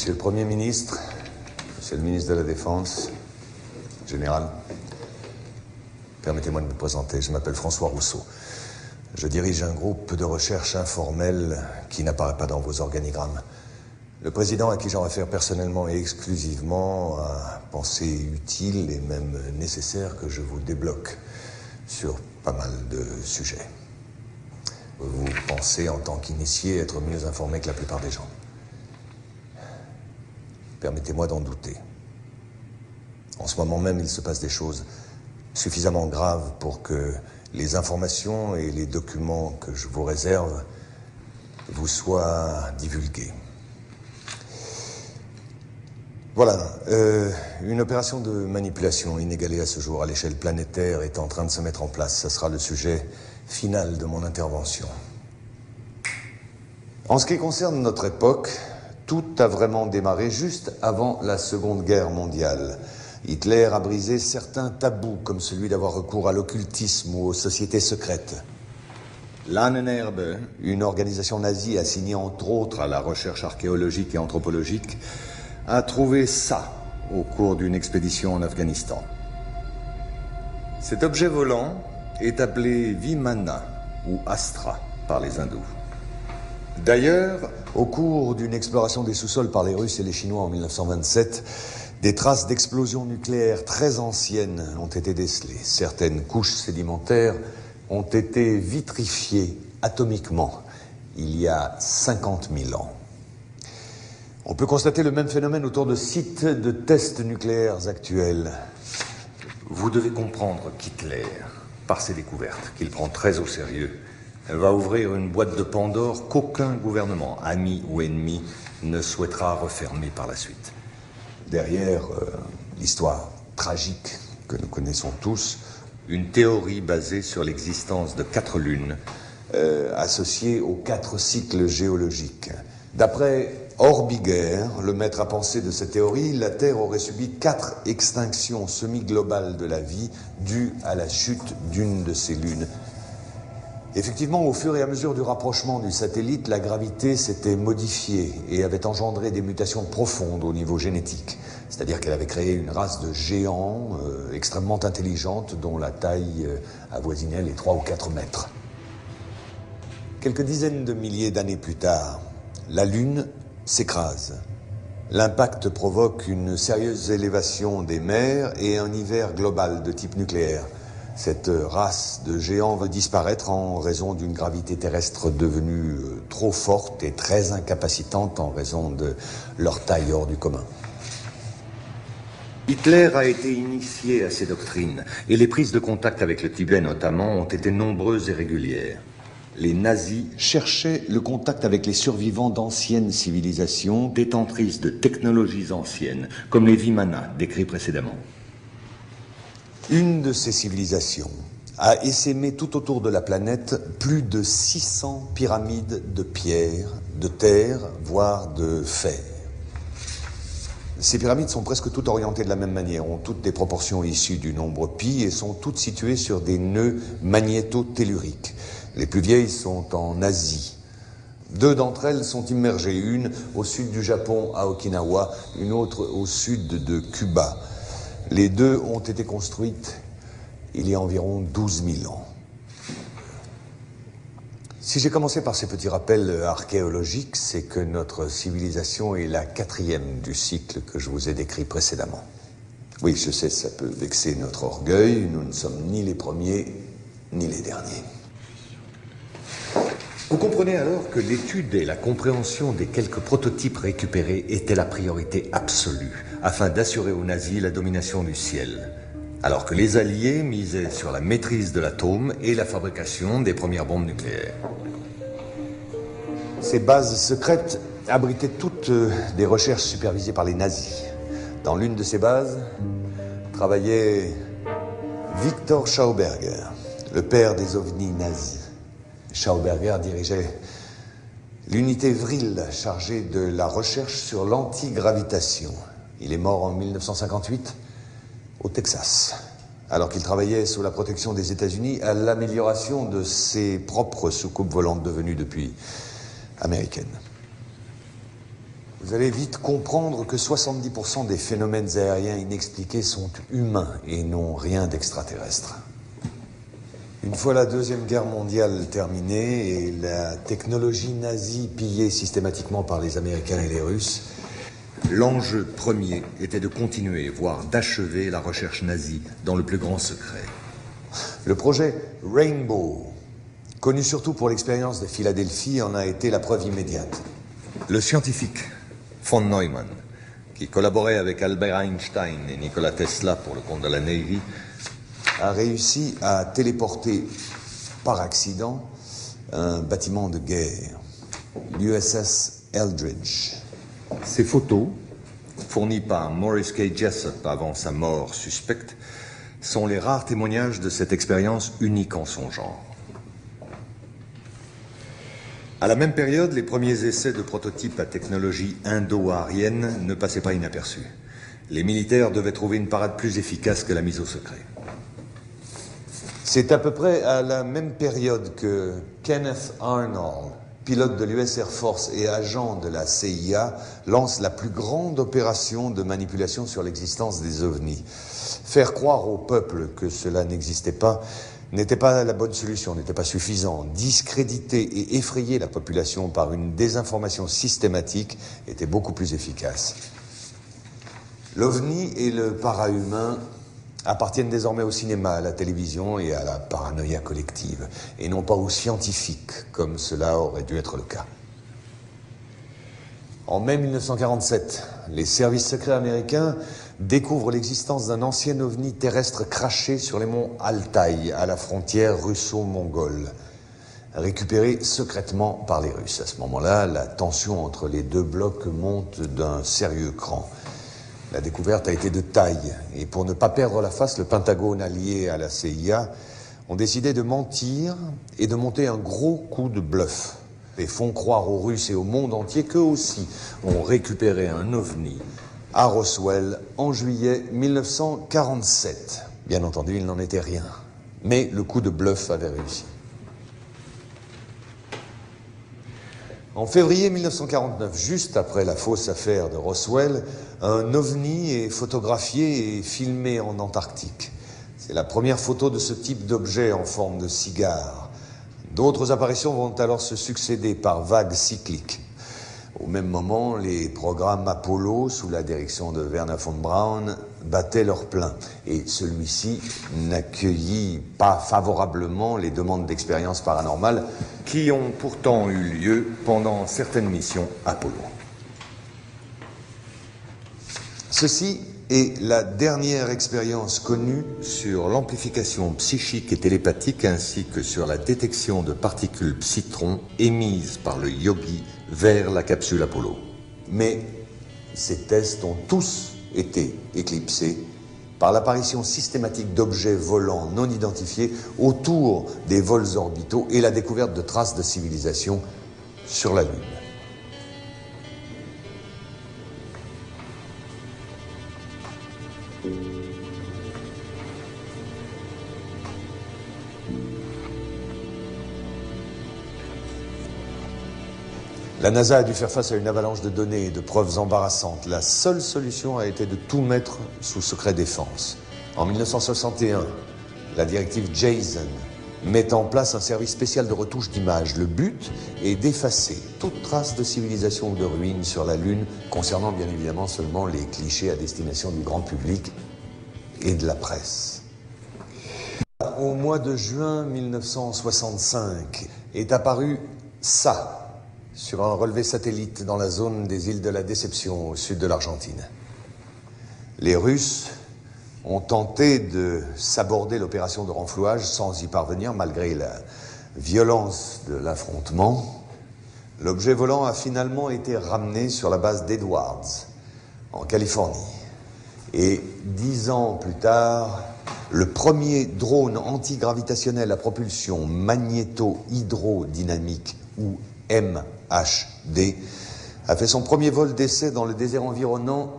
Monsieur le Premier ministre, Monsieur le ministre de la Défense, Général, permettez-moi de me présenter. Je m'appelle François Rousseau. Je dirige un groupe de recherche informel qui n'apparaît pas dans vos organigrammes. Le président, à qui j'en réfère personnellement et exclusivement, a pensé utile et même nécessaire que je vous débloque sur pas mal de sujets. Vous pensez, en tant qu'initié, être mieux informé que la plupart des gens. Permettez-moi d'en douter. En ce moment même, il se passe des choses suffisamment graves pour que les informations et les documents que je vous réserve vous soient divulgués. Voilà, une opération de manipulation inégalée à ce jour à l'échelle planétaire est en train de se mettre en place. Ce sera le sujet final de mon intervention. En ce qui concerne notre époque, tout a vraiment démarré juste avant la Seconde Guerre mondiale. Hitler a brisé certains tabous, comme celui d'avoir recours à l'occultisme ou aux sociétés secrètes. L'Ahnenerbe, une organisation nazie assignée entre autres à la recherche archéologique et anthropologique, a trouvé ça au cours d'une expédition en Afghanistan. Cet objet volant est appelé Vimana ou Astra par les hindous. D'ailleurs, au cours d'une exploration des sous-sols par les Russes et les Chinois en 1927, des traces d'explosions nucléaires très anciennes ont été décelées. Certaines couches sédimentaires ont été vitrifiées atomiquement il y a 50 000 ans. On peut constater le même phénomène autour de sites de tests nucléaires actuels. Vous devez comprendre qu'Hitler, par ses découvertes, qu'il prend très au sérieux, va ouvrir une boîte de Pandore qu'aucun gouvernement, ami ou ennemi, ne souhaitera refermer par la suite. Derrière l'histoire tragique que nous connaissons tous, une théorie basée sur l'existence de 4 lunes, associées aux 4 cycles géologiques. D'après Orbiger, le maître à penser de cette théorie, la Terre aurait subi 4 extinctions semi-globales de la vie dues à la chute d'une de ces lunes. Effectivement, au fur et à mesure du rapprochement du satellite, la gravité s'était modifiée et avait engendré des mutations profondes au niveau génétique. C'est-à-dire qu'elle avait créé une race de géants extrêmement intelligente dont la taille avoisinait les 3 ou 4 mètres. Quelques dizaines de milliers d'années plus tard, la Lune s'écrase. L'impact provoque une sérieuse élévation des mers et un hiver global de type nucléaire. Cette race de géants va disparaître en raison d'une gravité terrestre devenue trop forte et très incapacitante en raison de leur taille hors du commun. Hitler a été initié à ces doctrines et les prises de contact avec le Tibet notamment ont été nombreuses et régulières. Les nazis cherchaient le contact avec les survivants d'anciennes civilisations détentrices de technologies anciennes, comme les Vimana décrits précédemment. Une de ces civilisations a essaimé tout autour de la planète plus de 600 pyramides de pierre, de terre, voire de fer. Ces pyramides sont presque toutes orientées de la même manière, ont toutes des proportions issues du nombre pi et sont toutes situées sur des nœuds magnéto-telluriques. Les plus vieilles sont en Asie. 2 d'entre elles sont immergées, une au sud du Japon à Okinawa, une autre au sud de Cuba. Les 2 ont été construites il y a environ 12 000 ans. Si j'ai commencé par ces petits rappels archéologiques, c'est que notre civilisation est la 4e du cycle que je vous ai décrit précédemment. Oui, je sais, ça peut vexer notre orgueil, nous ne sommes ni les premiers, ni les derniers. Vous comprenez alors que l'étude et la compréhension des quelques prototypes récupérés étaient la priorité absolue, afin d'assurer aux nazis la domination du ciel, alors que les Alliés misaient sur la maîtrise de l'atome et la fabrication des premières bombes nucléaires. Ces bases secrètes abritaient toutes des recherches supervisées par les nazis. Dans l'une de ces bases travaillait Victor Schauberger, le père des ovnis nazis. Schauberger dirigeait l'unité Vril chargée de la recherche sur l'antigravitation. Il est mort en 1958 au Texas, alors qu'il travaillait sous la protection des États-Unis à l'amélioration de ses propres soucoupes volantes devenues depuis américaines. Vous allez vite comprendre que 70% des phénomènes aériens inexpliqués sont humains et n'ont rien d'extraterrestre. Une fois la Deuxième Guerre mondiale terminée et la technologie nazie pillée systématiquement par les Américains et les Russes, l'enjeu premier était de continuer, voire d'achever la recherche nazie dans le plus grand secret. Le projet Rainbow, connu surtout pour l'expérience de Philadelphie, en a été la preuve immédiate. Le scientifique von Neumann, qui collaborait avec Albert Einstein et Nikola Tesla pour le compte de la Navy, a réussi à téléporter par accident un bâtiment de guerre, l'USS Eldridge. Ces photos, fournies par Maurice K. Jessup avant sa mort suspecte, sont les rares témoignages de cette expérience unique en son genre. À la même période, les premiers essais de prototypes à technologie indo-aryenne ne passaient pas inaperçus. Les militaires devaient trouver une parade plus efficace que la mise au secret. C'est à peu près à la même période que Kenneth Arnold, pilote de l'US Air Force et agent de la CIA, lance la plus grande opération de manipulation sur l'existence des ovnis. Faire croire au peuple que cela n'existait pas n'était pas la bonne solution, n'était pas suffisant. Discréditer et effrayer la population par une désinformation systématique était beaucoup plus efficace. L'OVNI et le para-humain appartiennent désormais au cinéma, à la télévision et à la paranoïa collective, et non pas aux scientifiques, comme cela aurait dû être le cas. En mai 1947, les services secrets américains découvrent l'existence d'un ancien ovni terrestre craché sur les monts Altaï, à la frontière russo-mongole, récupéré secrètement par les Russes. À ce moment-là, la tension entre les deux blocs monte d'un sérieux cran. La découverte a été de taille, et pour ne pas perdre la face, le Pentagone allié à la CIA ont décidé de mentir et de monter un gros coup de bluff. Et font croire aux Russes et au monde entier qu'eux aussi ont récupéré un ovni à Roswell en juillet 1947. Bien entendu, il n'en était rien. Mais le coup de bluff avait réussi. En février 1949, juste après la fausse affaire de Roswell, un ovni est photographié et filmé en Antarctique. C'est la première photo de ce type d'objet en forme de cigare. D'autres apparitions vont alors se succéder par vagues cycliques. Au même moment, les programmes Apollo, sous la direction de Wernher von Braun, battaient leur plein. Et celui-ci n'accueillit pas favorablement les demandes d'expériences paranormales qui ont pourtant eu lieu pendant certaines missions Apollo. Ceci est la dernière expérience connue sur l'amplification psychique et télépathique ainsi que sur la détection de particules psytrons émises par le yogi vers la capsule Apollo. Mais ces tests ont tous été éclipsés par l'apparition systématique d'objets volants non identifiés autour des vols orbitaux et la découverte de traces de civilisation sur la Lune. La NASA a dû faire face à une avalanche de données et de preuves embarrassantes. La seule solution a été de tout mettre sous secret défense. En 1961, la directive JASON met en place un service spécial de retouche d'images. Le but est d'effacer toute trace de civilisation ou de ruines sur la Lune, concernant bien évidemment seulement les clichés à destination du grand public et de la presse. Au mois de juin 1965 est apparu ça sur un relevé satellite dans la zone des îles de la Déception, au sud de l'Argentine. Les Russes ont tenté de saborder l'opération de renflouage sans y parvenir, malgré la violence de l'affrontement. L'objet volant a finalement été ramené sur la base d'Edwards, en Californie. Et 10 ans plus tard, le premier drone antigravitationnel à propulsion magnéto-hydrodynamique, ou MHD, a fait son premier vol d'essai dans le désert environnant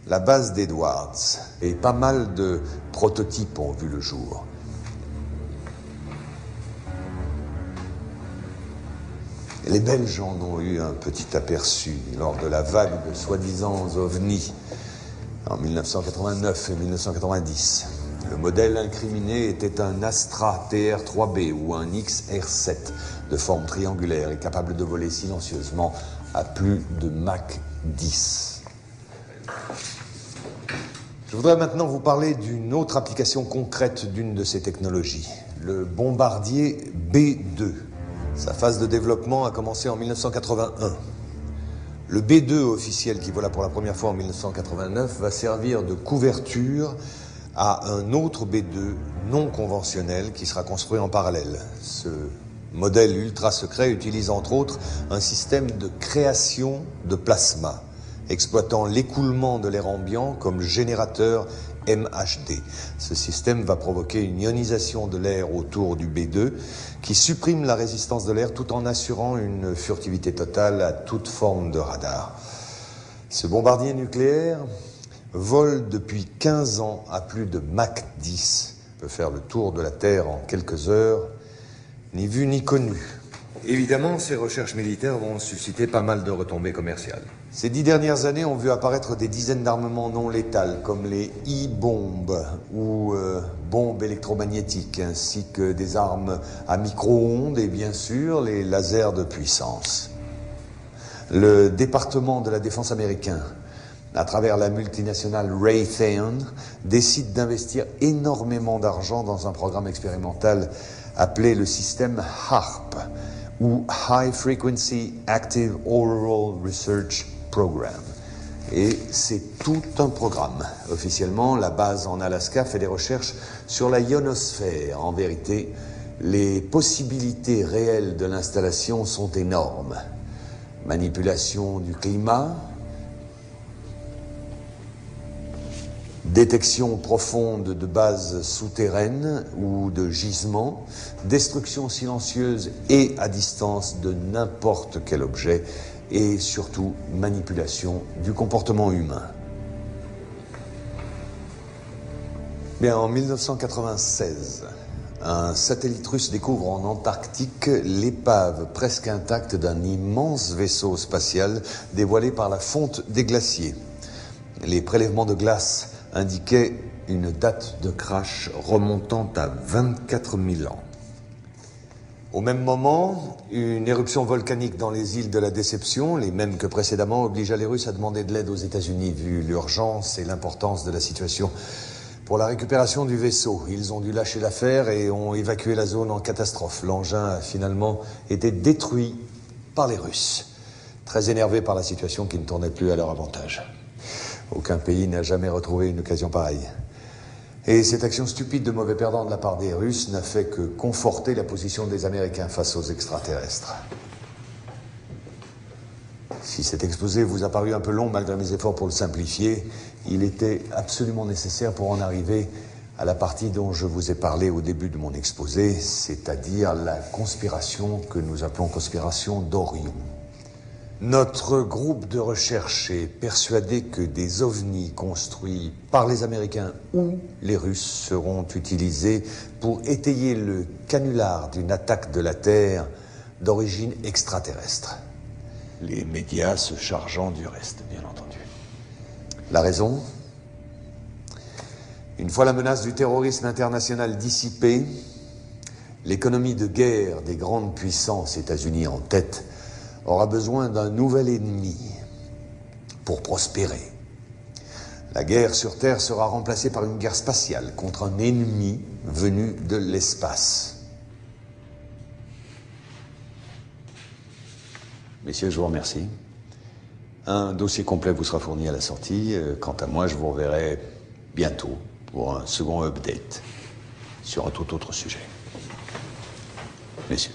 la base d'Edwards. Et pas mal de prototypes ont vu le jour. Les Belges en ont eu un petit aperçu lors de la vague de soi-disant ovnis en 1989 et 1990. Le modèle incriminé était un Astra TR-3B ou un XR-7 de forme triangulaire et capable de voler silencieusement à plus de Mach 10. Je voudrais maintenant vous parler d'une autre application concrète d'une de ces technologies, le bombardier B-2. Sa phase de développement a commencé en 1981. Le B-2 officiel, qui vola pour la première fois en 1989, va servir de couverture à un autre B-2 non conventionnel qui sera construit en parallèle. Ce modèle ultra secret utilise entre autres un système de création de plasma, exploitant l'écoulement de l'air ambiant comme générateur MHD. Ce système va provoquer une ionisation de l'air autour du B-2 qui supprime la résistance de l'air tout en assurant une furtivité totale à toute forme de radar. Ce bombardier nucléaire vole depuis 15 ans à plus de Mach 10, peut faire le tour de la Terre en quelques heures, ni vu ni connu. Évidemment, ces recherches militaires vont susciter pas mal de retombées commerciales. Ces 10 dernières années ont vu apparaître des dizaines d'armements non létals, comme les e-bombes ou bombes électromagnétiques, ainsi que des armes à micro-ondes et bien sûr les lasers de puissance. Le département de la défense américain, à travers la multinationale Raytheon, décide d'investir énormément d'argent dans un programme expérimental appelé le système HAARP, ou High Frequency Active Auroral Research Program. Et c'est tout un programme. Officiellement, la base en Alaska fait des recherches sur la ionosphère. En vérité, les possibilités réelles de l'installation sont énormes. Manipulation du climat, détection profonde de bases souterraines ou de gisements, destruction silencieuse et à distance de n'importe quel objet, et surtout manipulation du comportement humain. Bien, en 1996, un satellite russe découvre en Antarctique l'épave presque intacte d'un immense vaisseau spatial dévoilé par la fonte des glaciers. Les prélèvements de glace indiquait une date de crash remontant à 24 000 ans. Au même moment, une éruption volcanique dans les îles de la Déception, les mêmes que précédemment, obligea les Russes à demander de l'aide aux États-Unis, vu l'urgence et l'importance de la situation. Pour la récupération du vaisseau, ils ont dû lâcher l'affaire et ont évacué la zone en catastrophe. L'engin a finalement été détruit par les Russes, très énervés par la situation qui ne tournait plus à leur avantage. Aucun pays n'a jamais retrouvé une occasion pareille. Et cette action stupide de mauvais perdant de la part des Russes n'a fait que conforter la position des Américains face aux extraterrestres. Si cet exposé vous a paru un peu long malgré mes efforts pour le simplifier, il était absolument nécessaire pour en arriver à la partie dont je vous ai parlé au début de mon exposé, c'est-à-dire la conspiration que nous appelons conspiration d'Orion. Notre groupe de recherche est persuadé que des ovnis construits par les Américains ou les Russes seront utilisés pour étayer le canular d'une attaque de la Terre d'origine extraterrestre. Les médias se chargeant du reste, bien entendu. La raison ? Une fois la menace du terrorisme international dissipée, l'économie de guerre des grandes puissances, États-Unis en tête, aura besoin d'un nouvel ennemi pour prospérer. La guerre sur Terre sera remplacée par une guerre spatiale contre un ennemi venu de l'espace. Messieurs, je vous remercie. Un dossier complet vous sera fourni à la sortie. Quant à moi, je vous reverrai bientôt pour un second update sur un tout autre sujet. Messieurs.